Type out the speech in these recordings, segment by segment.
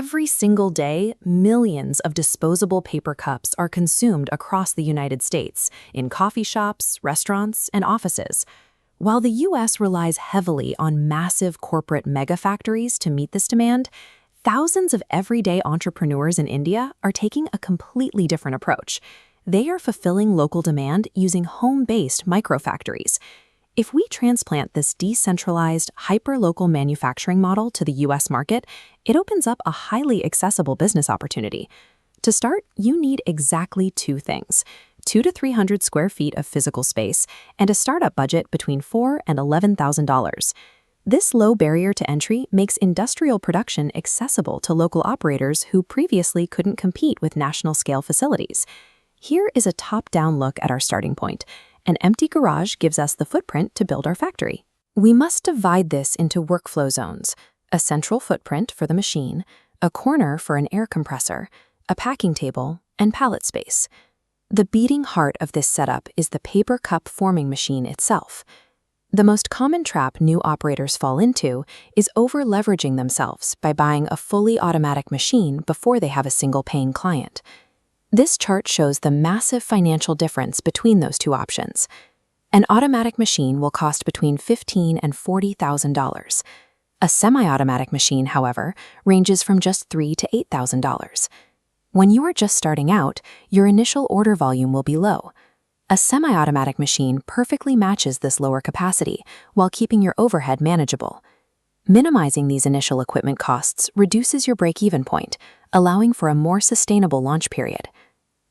Every single day, millions of disposable paper cups are consumed across the United States in coffee shops, restaurants, and offices. While the U.S. relies heavily on massive corporate mega-factories to meet this demand, thousands of everyday entrepreneurs in India are taking a completely different approach. They are fulfilling local demand using home-based microfactories. If we transplant this decentralized, hyper-local manufacturing model to the U.S. market, it opens up a highly accessible business opportunity. To start, you need exactly two things: 200 to 300 square feet of physical space and a startup budget between $4,000 and $11,000. This low barrier to entry makes industrial production accessible to local operators who previously couldn't compete with national-scale facilities. Here is a top-down look at our starting point. An empty garage gives us the footprint to build our factory. We must divide this into workflow zones: a central footprint for the machine, a corner for an air compressor, a packing table, and pallet space. The beating heart of this setup is the paper cup forming machine itself. The most common trap new operators fall into is over-leveraging themselves by buying a fully automatic machine before they have a single paying client. This chart shows the massive financial difference between those two options. An automatic machine will cost between $15,000 and $40,000. A semi-automatic machine, however, ranges from just $3,000 to $8,000. When you are just starting out, your initial order volume will be low. A semi-automatic machine perfectly matches this lower capacity while keeping your overhead manageable. Minimizing these initial equipment costs reduces your break-even point, allowing for a more sustainable launch period.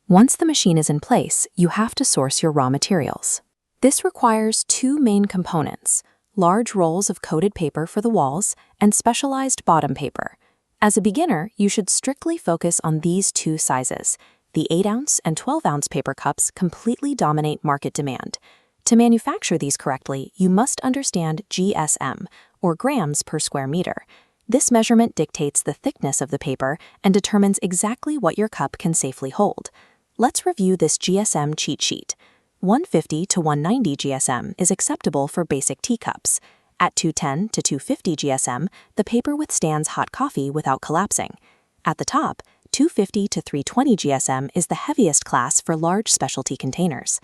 Once the machine is in place, you have to source your raw materials. This requires two main components: large rolls of coated paper for the walls and specialized bottom paper. As a beginner, you should strictly focus on these two sizes. The 8-ounce and 12-ounce paper cups completely dominate market demand. To manufacture these correctly, you must understand GSM, or grams per square meter. This measurement dictates the thickness of the paper and determines exactly what your cup can safely hold. Let's review this GSM cheat sheet. 150 to 190 GSM is acceptable for basic teacups. At 210 to 250 GSM, the paper withstands hot coffee without collapsing. At the top, 250 to 320 GSM is the heaviest class for large specialty containers.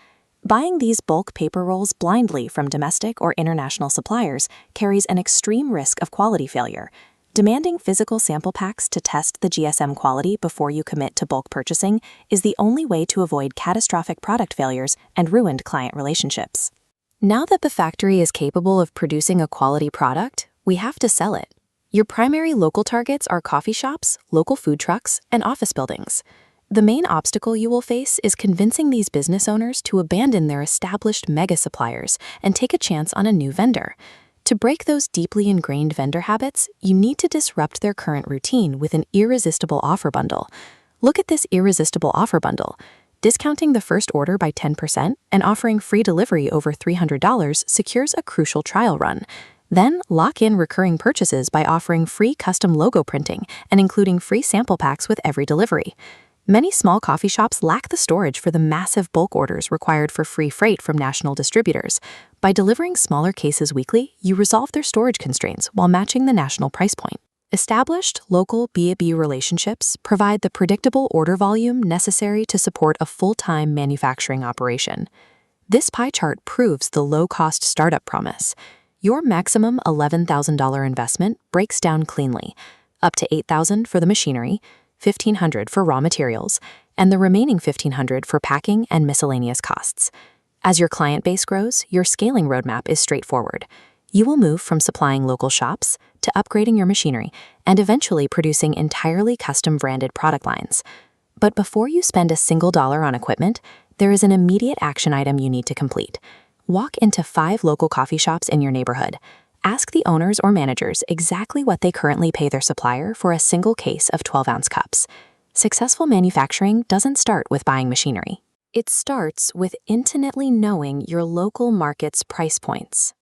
Buying these bulk paper rolls blindly from domestic or international suppliers carries an extreme risk of quality failure. Demanding physical sample packs to test the GSM quality before you commit to bulk purchasing is the only way to avoid catastrophic product failures and ruined client relationships. Now that the factory is capable of producing a quality product, we have to sell it. Your primary local targets are coffee shops, local food trucks, and office buildings. The main obstacle you will face is convincing these business owners to abandon their established mega suppliers and take a chance on a new vendor. To break those deeply ingrained vendor habits, you need to disrupt their current routine with an irresistible offer bundle. Look at this irresistible offer bundle. Discounting the first order by 10% and offering free delivery over $300 secures a crucial trial run. Then lock in recurring purchases by offering free custom logo printing and including free sample packs with every delivery. Many small coffee shops lack the storage for the massive bulk orders required for free freight from national distributors. By delivering smaller cases weekly, you resolve their storage constraints while matching the national price point. Established local B2B relationships provide the predictable order volume necessary to support a full-time manufacturing operation. This pie chart proves the low-cost startup promise. Your maximum $11,000 investment breaks down cleanly, up to $8,000 for the machinery, $1,500 for raw materials, and the remaining $1,500 for packing and miscellaneous costs. As your client base grows, your scaling roadmap is straightforward. You will move from supplying local shops to upgrading your machinery and eventually producing entirely custom-branded product lines. But before you spend a single dollar on equipment, there is an immediate action item you need to complete. Walk into 5 local coffee shops in your neighborhood. Ask the owners or managers exactly what they currently pay their supplier for a single case of 12-ounce cups. Successful manufacturing doesn't start with buying machinery. It starts with intimately knowing your local market's price points.